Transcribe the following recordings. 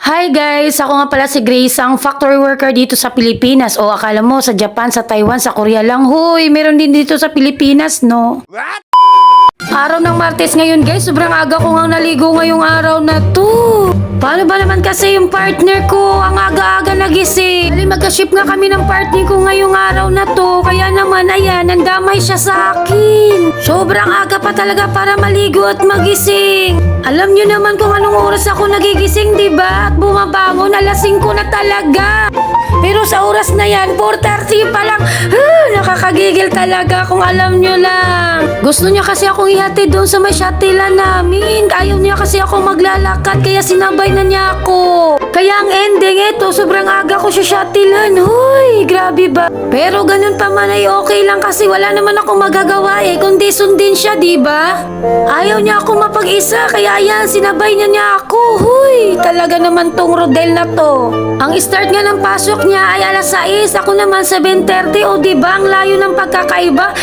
Hi guys! Ako nga pala si Grace, ang factory worker dito sa Pilipinas. O akala mo sa Japan, sa Taiwan, sa Korea lang. Hoy, meron din dito sa Pilipinas, no? What? Araw ng Martes ngayon guys, sobrang aga ko nga naligo ngayong araw na to. Paano ba naman kasi yung partner ko, ang aga-aga nagising. Dali magka-ship nga kami ng partner ko ngayong araw na to. Kaya naman ayan, nandamay siya sa akin. Sobrang aga pa talaga para maligo at magising. Alam nyo naman kung anong oras ako nagigising, diba? At bumabangon, alas 5 na talaga. Pero sa oras na yan, 4:30 pa lang. Nakakagigil talaga kung alam nyo lang. Gusto niya kasi akong ihatid doon sa may shuttlean namin. Ayaw niya kasi ako maglalakad, kaya sinabay na niya ako. Kaya ang ending ito, sobrang aga ko sa shuttlean. Hoy, grabe ba? Pero ganun pa man ay okay lang kasi wala naman ako magagawa kundi sundin siya, diba? Ayaw niya ako mapag-isa, kaya ayan, sinabay niya ako. Hoy, talaga naman tong Rodel na to. Ang start nga ng pasok niya ay alas 6, ako naman 7:30. O diba, ang layo ng pagkakaiba?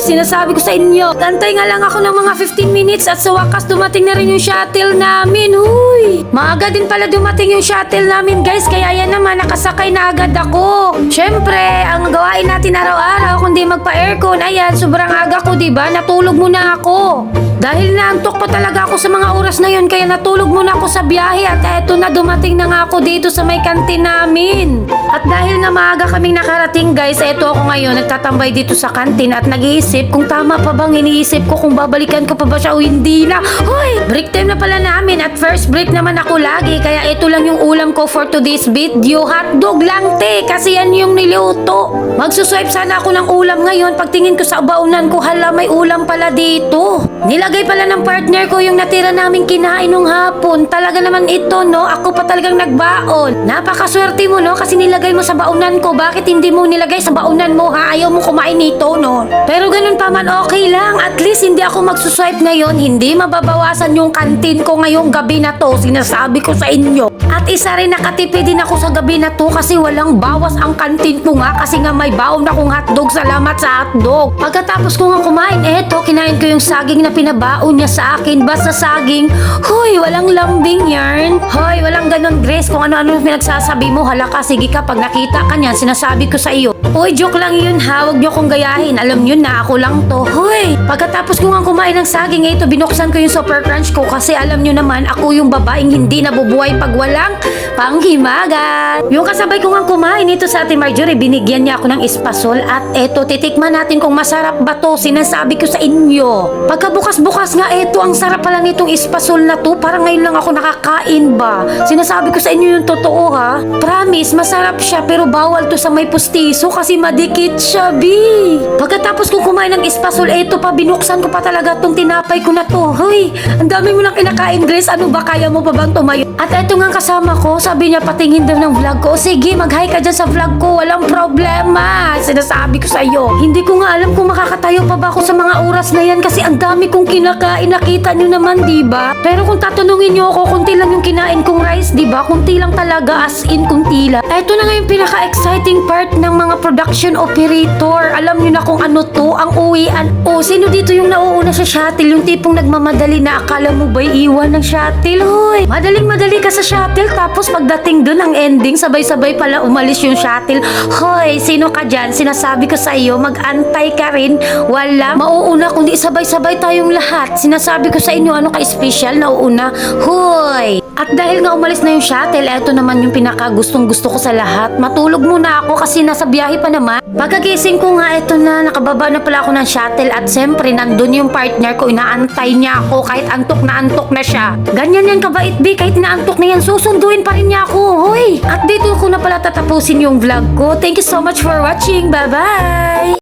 Sinasabi ko sa inyo, antay nga lang ako ng mga 15 minutes at sa wakas dumating na rin yung shuttle namin. Huy! Maaga din pala dumating yung shuttle namin guys, kaya yan naman nakasakay na agad ako. Syempre, ang gawain natin araw-araw kundi magpa-aircon, ayan, sobrang aga ko, diba? Natulog muna ako. Dahil naantok pa talaga ako sa mga oras na yun, kaya natulog muna ako sa biyahe at eto na dumating na nga ako dito sa may kantin namin. At dahil nga maaga kaming nakarating guys, eto ako ngayon nagtatambay dito sa kantin at nag-iisip kung tama pa bang iniisip ko kung babalikan ko pa ba siya o hindi na. Hoy! Break time na pala namin at first break naman ako lagi, kaya ito lang yung ulam ko for today's video. Hotdog lang te, kasi yan yung niluto. Magsuswipe sana ako ng ulam ngayon, pagtingin ko sa baunan ko, hala may ulam pala dito. Nilagay pala ng partner ko yung natira naming kinain nung hapon. Talaga naman ito, no? Ako pa talagang nagbaon. Napakaswerte mo, no? Kasi nilagay mo sa baunan ko. Bakit hindi mo nilagay sa baunan mo, ha? Ayaw mo kumain nito, no? Pero ganun pa man, okay lang. At least hindi ako magsuswipe ngayon. Hindi mababawasan yung kantin ko ngayong gabi na to. Sinasabi ko sa inyo. At isa rin nakatipid din ako sa gabi na to kasi walang bawas ang kantin ko nga. Kasi nga may baon akong hotdog. Salamat sa hotdog. Pagkatapos ko nga kumain, eto, kinain ko yung saging na pinabaon niya sa akin. Basta saging. Hoy, walang lambing yarn. Hoy, walang ganon Grace. Kung ano-ano pinagsasabi mo, hala ka, sige ka. Pag nakita ka niyan, sinasabi ko sa iyo. Hoy, joke lang yun ha. Huwag niyo kong gayahin. Alam niyo na, ako lang to. Hoy, pagkatapos ko nga kumain ng saging, ito, binuksan ko yung super crunch ko kasi alam niyo naman, ako yung babaeng hindi nabubuhay pag walang panghimagas. Yung kasabay ko nga kumain ito sa Ate Marjorie, binigyan niya ako ng espasol at eto, titikman natin kung masarap ba to. Sinasabi ko sa inyo. Pagkabukas-bukas nga, eto, ang sarap pala nitong espasol na to. Parang ngayon lang ako nakakain ba. Sinasabi ko sa inyo yung totoo ha. Promise, masarap siya pero bawal to sa may pustiso kasi madikit siya, bi. Pagkatapos kong kumain ng espasol, eto pa, binuksan ko pa talaga tong tinapay ko na to. Hoy, ang dami mo lang kinakain, Grace. Ano ba, kaya mo pa bang tumayo? At eto nga kasama ko, sabi niya patingin daw ng vlog ko. O sige, mag-hi ka dyan sa vlog ko. Walang problema. Sinasabi ko sa iyo. Hindi ko nga alam kung makakatayo pa ba ako sa mga oras na yan kasi ang dami kong kinakain. Nakita nyo naman, diba? Pero kung tatanungin nyo ako, kunti lang yung kinain kong rice, diba? Kunti lang talaga, as in kunti lang. Eto na nga yung pinaka-exciting part ng mga production operator. Alam nyo na kung ano to, ang uwian. O, sino dito yung nauuna sa shuttle? Yung tipong nagmamadali na akala mo ba'y iwan ng shuttle? Hoy, madaling-madali ka sa shuttle tapos pagdating dun ang ending, sabay-sabay pala umalis yung shuttle. Hoy, sino ka dyan? Sinasabi ko sa iyo, mag-antay ka rin. Wala mauuna kundi sabay-sabay tayong lahat. Sinasabi ko sa inyo, ano ka-special na uuna? Hoy! At dahil nga umalis na yung shuttle, eto naman yung pinaka-gustong-gusto ko sa lahat. Matulog muna ako kasi nasa biyahe pa naman. Pagkagising ko nga, eto na, nakababa na pala ako ng shuttle at siyempre, nandun yung partner ko, inaantay niya ako kahit antok na siya. Ganyan yan kabait, B, kahit inaantok na yan, susunduin pa rin niya ako. Hoy! At dito ko na pala tatapusin yung vlog ko. Thank you so much for watching. Bye-bye!